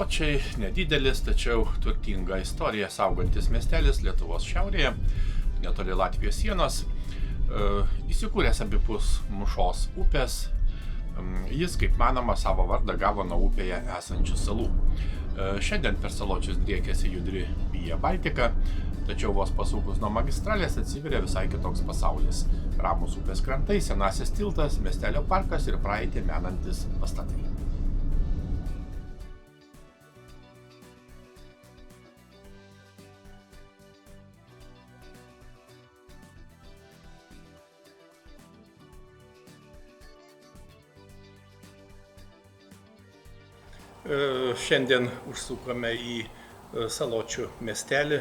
Saločiai nedidelis, tačiau turtinga istorija saugantis miestelis Lietuvos šiaurėje, netoli Latvijos sienos, įsikūręs abipus Mušos upės. Jis, kaip manoma, savo vardą gavo nuo upėje esančių salų. Šiandien per Saločius driekiasi judri Via Baltica, tačiau vos pasukus nuo magistralės atsiveria visai kitoks pasaulis. Ramūs upės krantai, senasis tiltas, miestelio parkas ir praeitį menantis pastatai. Šiandien užsukome į Saločių miestelį,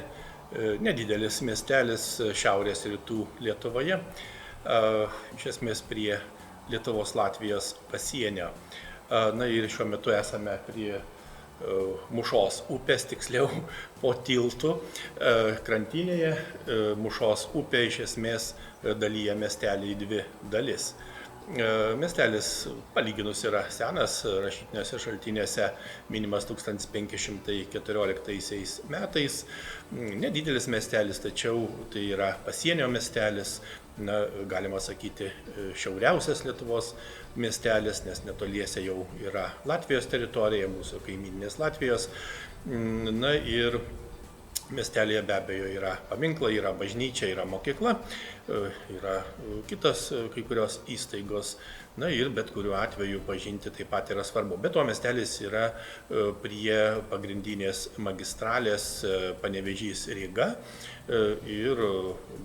nedidelis miestelis šiaurės rytų Lietuvoje, iš esmės prie Lietuvos-Latvijos pasienio. Na ir šiuo metu esame prie Mušos upės, tiksliau po tiltu krantinėje. Mušos upė iš esmės dalyja miestelį į dvi dalis. Miestelis palyginus yra senas, rašytiniuose šaltiniuose minimas 1514 metais. Nedidelis miestelis, tačiau tai yra pasienio miestelis, galima sakyti šiauriausias Lietuvos miestelis, nes netoliese jau yra Latvijos teritorija, mūsų kaimyninės Latvijos. Na ir miestelėje be abejo yra paminklai, yra bažnyčia, yra mokykla, yra kitos kai kurios įstaigos, na ir bet kuriuo atveju pažinti taip pat yra svarbu. Bet to miestelis yra prie pagrindinės magistralės Panevėžys-Ryga ir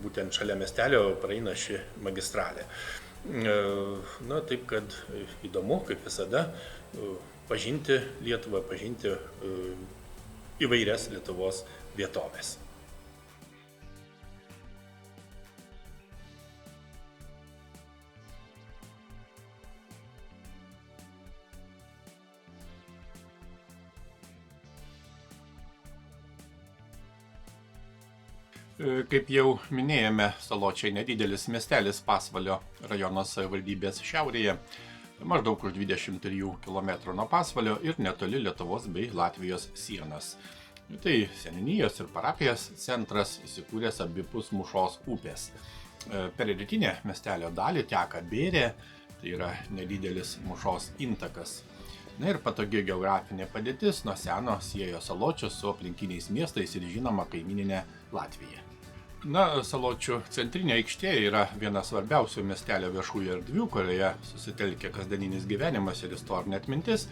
būtent šalia miestelio praeina ši magistralė. Na taip, kad įdomu, kaip visada, pažinti Lietuvą, pažinti įvairias Lietuvos vietovės. Kaip jau minėjome, Saločiai nedidelis miestelis Pasvalio rajono savivaldybės šiaurėje, maždaug už 23 km nuo Pasvalio ir netoli Lietuvos bei Latvijos sienos. Tai seniūnijos ir parapijos centras, įsikūręs abipus Mušos upės. Per rytinę miestelio dalį teka Bėrė, tai yra nedidelis Mušos intakas. Na ir patogi geografinė padėtis nuo seno siejo Saločius su aplinkiniais miestais ir žinoma kaimyninė Latvija. Na, Saločių centrinė aikštė yra viena svarbiausių miestelio viešųjų erdvių, kurioje susitelkia kasdieninis gyvenimas ir istorinė atmintis.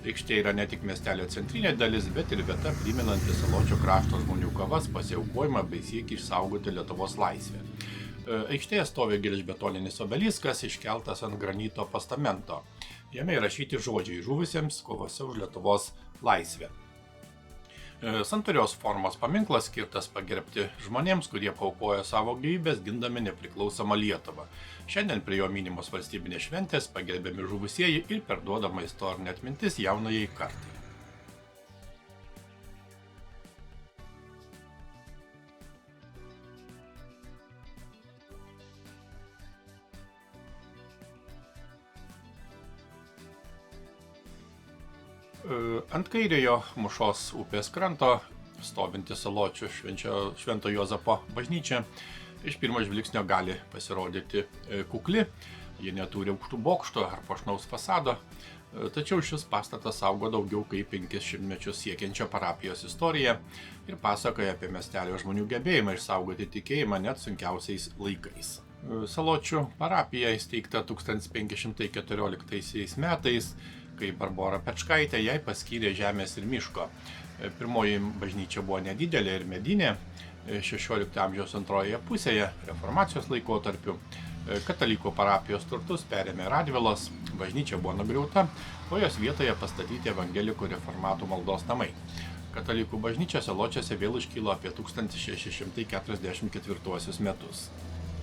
Aikštė yra ne tik miestelio centrinė dalis, bet ir vieta primenanti Saločių krašto žmonių kovas, pasiaukojimą bei siekį išsaugoti Lietuvos laisvę. Aikštėje stovi gelžbetoninis obeliskas, iškeltas ant granito postamento. Jame įrašyti žodžiai žuvusiems kovose už Lietuvos laisvę. Santūrios formos paminklas skirtas pagerbti žmonėms, kurie paaukojo savo gyvybės gindami nepriklausomą Lietuvą. Šiandien prie jo minimos valstybinės šventės, pagerbiami žuvusieji ir perduodama istorinė atmintis jaunajai kartai. Ant kairiojo Mušos upės kranto stovinti Saločių Švento Juozapo bažnyčia iš pirmo žvilgsnio gali pasirodyti kukli, ji neturi aukštų bokšto ar puošnaus fasado, tačiau šis pastatas saugo daugiau kaip 500 mečius siekiančią parapijos istoriją ir pasakoja apie miestelio žmonių gebėjimą išsaugoti tikėjimą net sunkiausiais laikais. Saločių parapija įsteigta 1514 metais, kai Barbora Pečkaitė jai paskyrė žemės ir miško. Pirmoji bažnyčia buvo nedidelė ir medinė, 16 amžiaus antroje pusėje, reformacijos laikotarpiu. Katalikų parapijos turtus perėmė Radvilos, bažnyčia buvo nugriauta, o jos vietoje pastatyti evangelikų reformatų maldos namai. Katalikų bažnyčia Saločiuose vėl iškilo apie 1644 metus.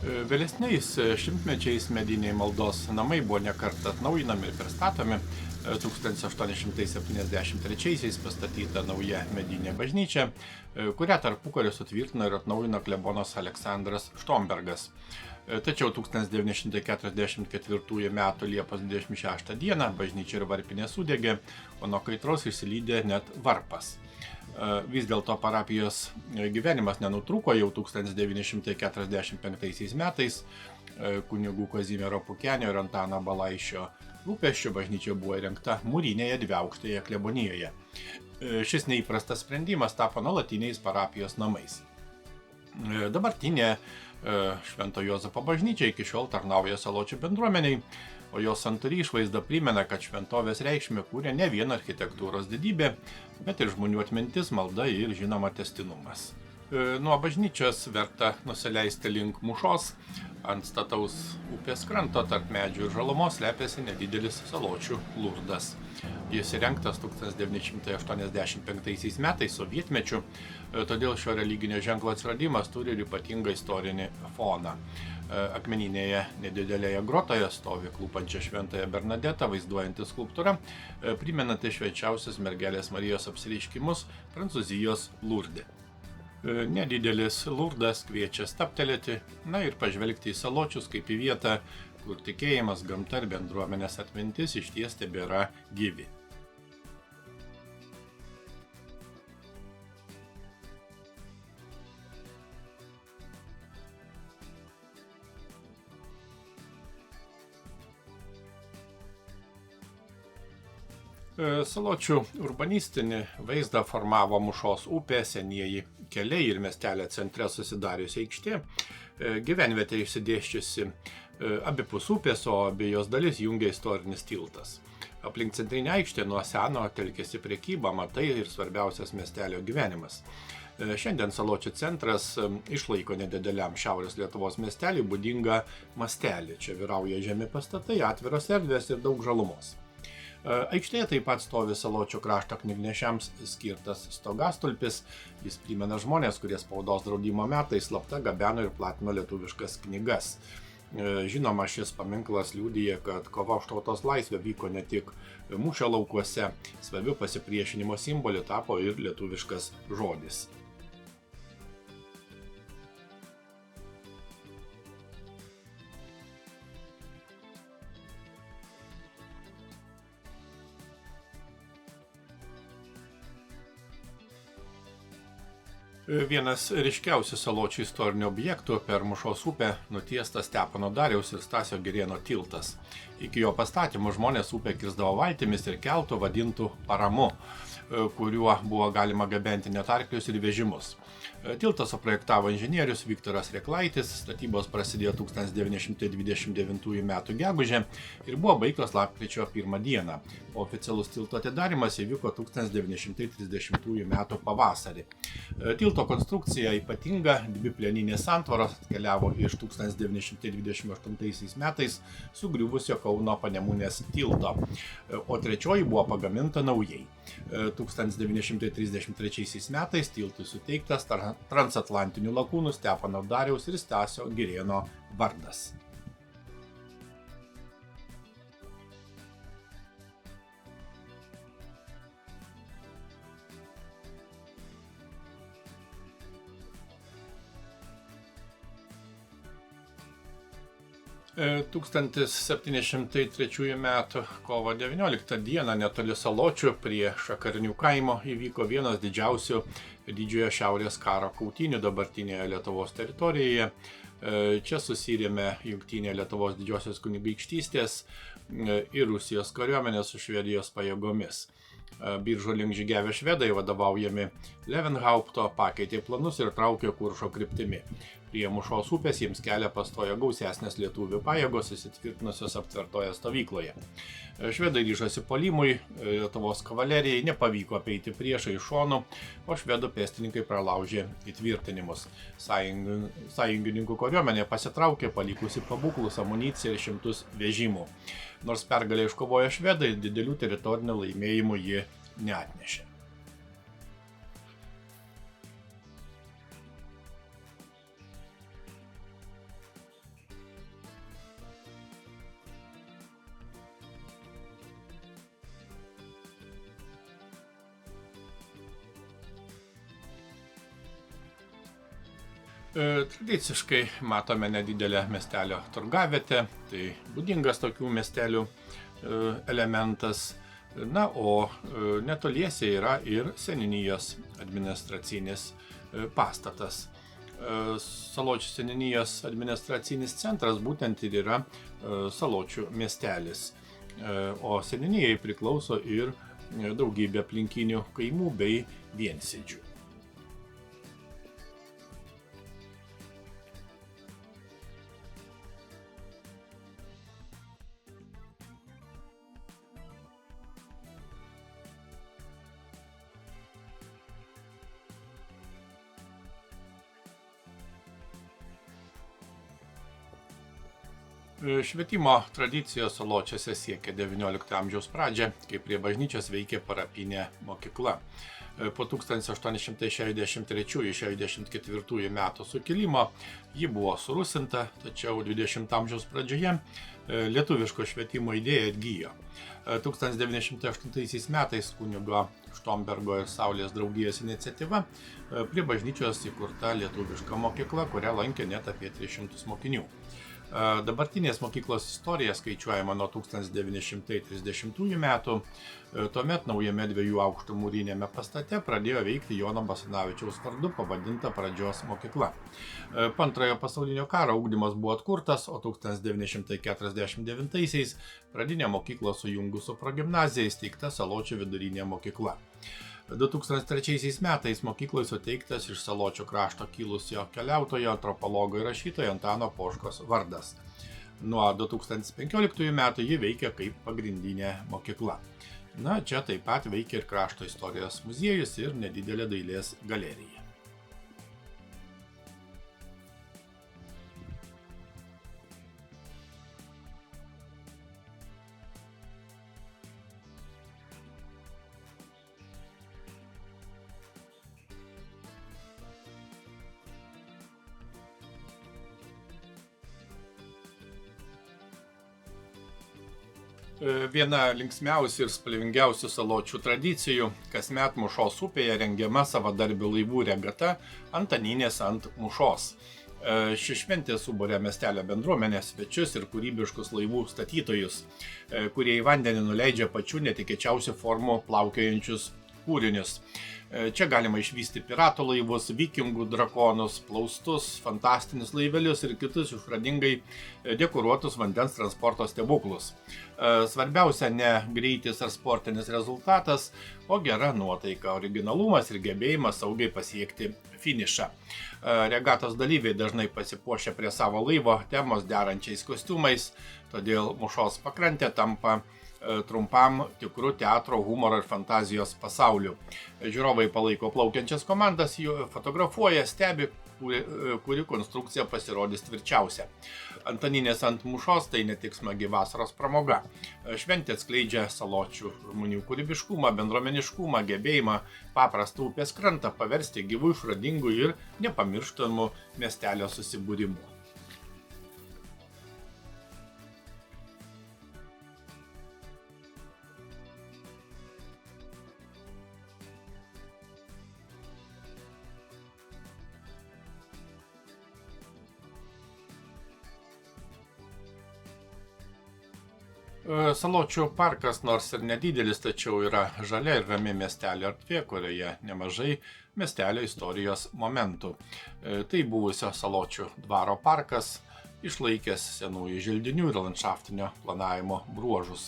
Vėlesniais šimtmečiais mediniai maldos namai buvo nekart atnaujinami ir pristatomi. 1873 pastatyta nauja medinė bažnyčia, kurią tarpukariu sutvirtino ir atnaujino klebonas Aleksandras Štombergas. Tačiau 1944 m. Liepos 26 d. bažnyčia ir varpinė sudegė, o nuo kaitros išsilydė net varpas. Vis dėlto parapijos gyvenimas nenutrūko jau 1945 metais. Kunigų Kazimiero Pukenio ir Antano Balaišio rūpesčiu bažnyčia buvo įrengta mūrinėje dviaukštėje klebonijoje. Šis neįprastas sprendimas tapo nuolatiniais parapijos namais. Dabartinė Švento Juozapo bažnyčia iki šiol tarnauja Saločių bendruomeniai, o jos santūri išvaizda primena, kad šventovės reikšmę kūrė ne vien architektūros didybė, bet ir žmonių atmintis, malda ir žinoma tęstinumas. Nuo bažnyčios verta nusileisti link Mūšos. Ant stataus upės kranto tarp medžių ir žalumos slepiasi nedidelis Saločių Lurdas. Jis įrengtas 1985 metais sovietmečiu, todėl šio religinio ženklo atsiradimas turi ir ypatingą istorinį foną. Akmeninėje nedidelėje grotoje stovi klūpančia Šventąją Bernadetą vaizduojanti skulptūra, primenanti švenčiausios mergelės Marijos apsireiškimus Prancūzijos Lurde. Nedidelis Lurdas kviečia stabtelėti, ir pažvelgti į Saločius kaip į vietą, kur tikėjimas, gamta ir bendruomenės atmintis išties tebėra gyvi. Saločių urbanistinį vaizdą formavo Mūšos upė, senieji keliai ir miestelio centre susidariusi aikštė. Gyvenvietė išsidėsčiusi abipus upės, o abi jos dalis jungia istorinis tiltas. Aplink centrinę aikštę nuo seno telkėsi prekyba, amatai ir svarbiausias miestelio gyvenimas. Šiandien Saločių centras išlaiko nedideliam Šiaurės Lietuvos miesteliui būdingą mastelį. Čia vyrauja žemi pastatai, atviros erdvės ir daug žalumos. Aikštėje taip pat stovi Saločių krašto knygnešiams skirtas stogastulpis. Jis primena žmonės, kurie spaudos draudimo metais slapta gabeno ir platino lietuviškas knygas. Žinoma, šis paminklas liudija, kad kova už tautos laisvę vyko ne tik mūšio laukuose, svarbiu pasipriešinimo simboliu tapo ir lietuviškas žodis. Vienas ryškiausių Saločių istorinių objektų per Mūšos upę nutiestas Stepono Dariaus ir Stasio Girėno tiltas. Iki jo pastatymo žmonės upę kirsdavo valtimis ir keltu vadintų paramu, kuriuo buvo galima gabenti net arklius ir vežimus. Tiltą suprojektavo inžinierius Viktoras Reklaitis, statybos prasidėjo 1929 m. gegužę ir buvo baigtos lapkričio 1 dieną. Oficialus tilto atidarymas įvyko 1930 m. pavasarį. Tilto konstrukcija ypatinga, dvi plieninės santvaros atkeliavo iš 1928 metais sugriuvusio Kauno Panemunės tilto, o trečioji buvo pagaminta naujai. 1933 metais tiltui suteiktas transatlantinių lakūnų Stepono Dariaus ir Stasio Girėno vardas. – 1703 m. kovo 19 d. netoli Saločių prie Šakarnių kaimo įvyko vienas didžiausių didžiojo šiaurės karo kautynių dabartinėje Lietuvos teritorijoje. Čia susirėmė jungtinė Lietuvos didžiosios kunigaikštystės ir Rusijos kariuomenė su Švedijos pajėgomis. Biržų link žygiavę švedai vadovaujami Levenhaupto pakeitė planus ir traukė Kuršo kryptimi. Prie Mūšos upės jiems kelią pastojo gausesnės lietuvių pajėgos įsitvirtinusios aptvertoje stovykloje. Švedai ryžosi puolimui, Lietuvos kavalerijai nepavyko apeiti priešą iš šonų, o švedų pėstininkai pralaužė įtvirtinimus. Sąjungininkų kariuomenė pasitraukė, palikusi pabūklus, amuniciją ir šimtus vežimų. Nors pergalę iškovojo švedai, didelių teritorinių laimėjimų ji neatnešė. Tradiciškai matome nedidelę miestelio turgavietę, tai būdingas tokių miestelių elementas. Na, o netoliese yra ir seniūnijos administracinis pastatas. Saločių seniūnijos administracinis centras būtent ir yra Saločių miestelis. O seniūnijai priklauso ir daugybė aplinkinių kaimų bei viensėdžių. Švietimo tradicijos Saločiuose siekia XIX amžiaus pradžią, kai prie bažnyčios veikė parapinė mokykla. Po 1863–64 metų sukilimo ji buvo surusinta, tačiau XX amžiaus pradžioje lietuviško švietimo idėja atgyjo. 1908 metais kunigo Štombergo ir Saulės draugijos iniciatyva prie bažnyčios įkurta lietuviška mokykla, kurią lankė net apie 300 mokinių. Dabartinės mokyklos istorija skaičiuojama nuo 1930 metų. Tuomet naujame 2 aukštų mūrinėme pastate pradėjo veikti Jono Basanavičiaus vardu pavadinta pradžios mokykla. Po Antrojo pasaulinio karo ugdymas buvo atkurtas, o 1949-aisiais pradinę mokyklą sujungus su progimnazija įsteigta Saločių vidurinė mokykla. 2003 metais mokykloje suteiktas iš Saločių krašto kilusio keliautojo, antropologo ir rašytojo Antano Poškos vardas. Nuo 2015 metų ji veikia kaip pagrindinė mokykla. Na, čia taip pat veikia ir krašto istorijos muziejus ir nedidelė dailės galerija. Viena linksmiausių ir spalvingiausių Saločių tradicijų – kasmet Mūšos upėje rengiama savadarbių laivų regata Antaninės ant Mūšos. Ši šventė suburia miestelio bendruomenės svečius ir kūrybiškus laivų statytojus, kurie į vandenį nuleidžia pačių netikėčiausių formų plaukiojančius kūrinius. Čia galima išvysti piratų laivus, vikingų drakonus, plaustus, fantastinius laivelius ir kitus išradingai dekoruotus vandens transporto stebuklus. Svarbiausia ne greitis ar sportinis rezultatas, o gera nuotaika, originalumas ir gebėjimas saugiai pasiekti finišą. Regatos dalyviai dažnai pasipuošia prie savo laivo temos derančiais kostiumais, todėl Mūšos pakrantė tampa trumpam tikrų teatro, humoro ir fantazijos pasauliu. Žiūrovai palaiko plaukiančias komandas, jų fotografuoja, stebi, kuri konstrukcija pasirodys tvirčiausia. Antaninės ant Mūšos tai ne tik smagi vasaros pramoga. Šventė atskleidžia Saločių žmonių kūrybiškumą, bendruomeniškumą, gebėjimą paprastą upės krantą paversti gyvų, išradingų ir nepamirštamų miestelio susibūrimų. Saločių parkas nors ir nedidelis, tačiau yra žalia ir rami miestelio erdvė, kurioje nemažai miestelio istorijos momentų. Tai buvusio Saločių dvaro parkas, išlaikęs senųjų želdinių ir landšaftinio planavimo bruožus.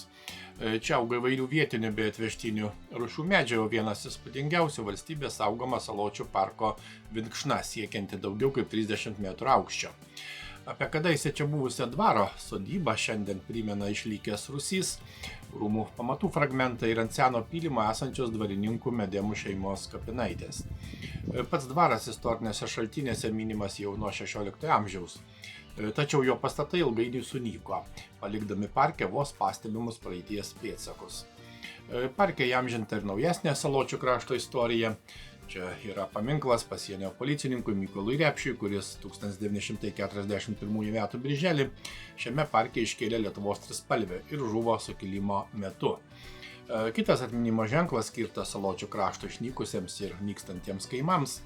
Čia auga įvairių vietinių bei atvežtinių rūšių medžių, o vienas įspūdingiausių valstybės saugoma Saločių parko vinkšna, siekianti daugiau kaip 30 metrų aukščio. Apie kadaise čia buvusią dvaro sodybą šiandien primena išlikęs rūsys, rūmų pamatų fragmentai ir ant seno pylimo esančios dvarininkų Medemų šeimos kapinaitės. Pats dvaras istorinėse šaltinėse minimas jau nuo 16 amžiaus, tačiau jo pastatai ilgainiui sunyko, palikdami parke vos pastebimus praeities pėdsakus. Parke įamžinta ir naujesnė Saločių krašto istorija. Čia yra paminklas pasienio policininkui Mykolui Repšiui, kuris 1941 m. birželį šiame parke iškėlė Lietuvos trispalvę ir žuvo sukilimo metu. Kitas atminimo ženklas skirtas Saločių krašto išnykusiems ir nykstantiems kaimams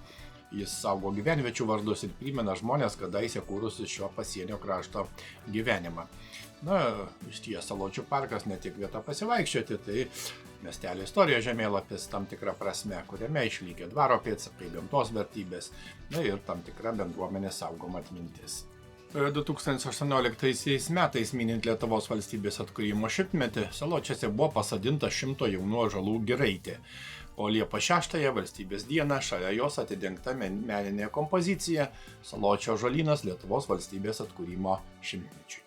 Jis saugo gyvenviečių vardus ir primena žmonės kadaise kūrusius šio pasienio krašto gyvenimą. Na, išties Saločių parkas ne tik vieta pasivaikščioti, tai miestelio istorijos žemėlapis tam tikra prasme, kuriame išlikę dvaro pėdsakai, gamtos vertybės, na ir tam tikra bendruomenės saugoma atmintis. 2018 metais, minint Lietuvos valstybės atkūrimo šimtmetį, Saločiuose buvo pasodinta 100 jaunų ąžuolų giraitė, o Liepos 6 valstybės dieną šalia jos atidengta meninė kompozicija Saločio ąžuolynas Lietuvos valstybės atkūrimo šimtmečiui.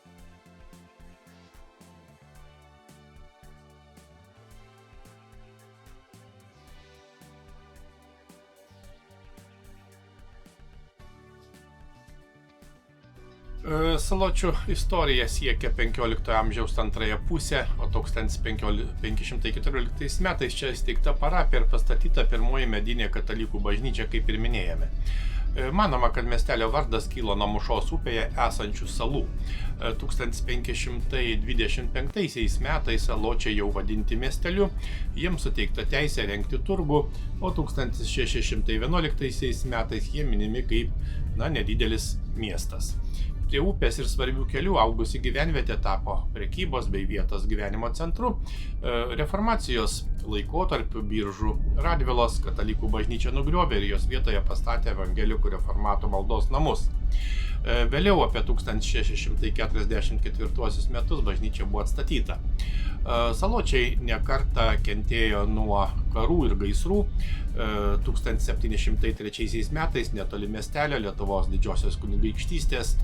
Saločių istorija siekia 15 amžiaus antrąją pusę, o 1514 metais čia įsteigta parapija ir pastatyta pirmoji medinė katalikų bažnyčia, kaip ir minėjome. Manoma, kad miestelio vardas kilo nuo Mušos upėje esančių salų. 1525 metais Saločiai jau vadinti miesteliu, jiems suteikta teisė rengti turgų, o 1611 metais jie minimi kaip nedidelis miestas. Prie upės ir svarbių kelių augusi gyvenvietė tapo prekybos bei vietos gyvenimo centru. Reformacijos laikotarpiu Biržų Radvilos katalikų bažnyčia nugriovė ir jos vietoje pastatė evangelikų reformatų maldos namus. Vėliau apie 1644 metus bažnyčia buvo atstatyta. Saločiai nekartą kentėjo nuo karų ir gaisrų. 1703 metais netoli miestelio Lietuvos didžiosios kunigaikštystės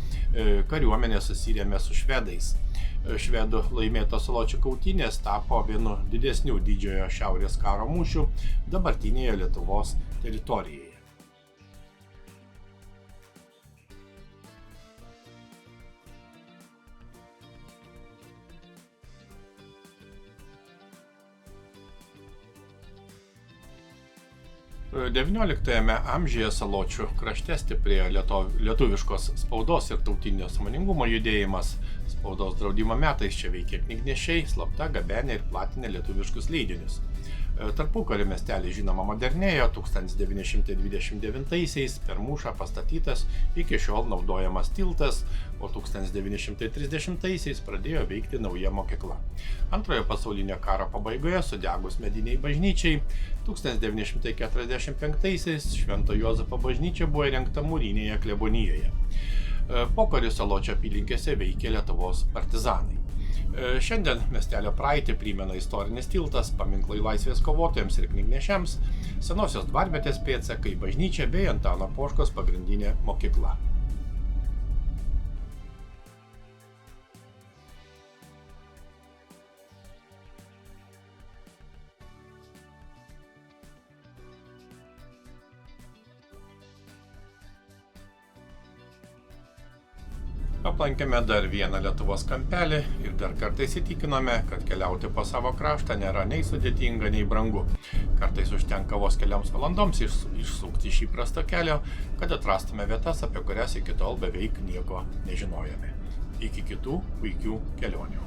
kariuomenė susirėmė su švedais. Švedų laimėtos Saločių kautynės tapo vienu didesnių didžiojo šiaurės karo mūšių dabartinėje Lietuvos teritorijoje. XIX amžiuje Saločių krašte stiprėjo lietuviškos spaudos ir tautinio sąmoningumo judėjimas. Spaudos draudimo metais čia veikė knygnešiai, slapta gabenė ir platinė lietuviškus leidinius. Tarpukario miestelis žinoma modernėjo, 1929-aisiais per mūšą pastatytas iki šiol naudojamas tiltas, o 1930-aisiais pradėjo veikti nauja mokykla. Antrojo pasaulinio karo pabaigoje sudegus mediniai bažnyčiai, 1945-aisiais Švento Juozapo bažnyčia buvo įrengta mūrinėje klebonijoje. Pokariu Saločio apylinkėse veikė Lietuvos partizanai. Šiandien miestelio praeitį primena istorinis tiltas, paminklai laisvės kovotojams ir knygnešiams, senosios dvarvietės pėdsakai, bažnyčia bei Antano Poškos pagrindinė mokykla. Aplankėme dar vieną Lietuvos kampelį ir dar kartais įtikinome, kad keliauti po savo kraštą nėra nei sudėtinga, nei brangu. Kartais užtenka vos kelioms valandoms išsukti iš įprasto kelio, kad atrastume vietas, apie kurias iki tol beveik nieko nežinojome. Iki kitų puikių kelionių.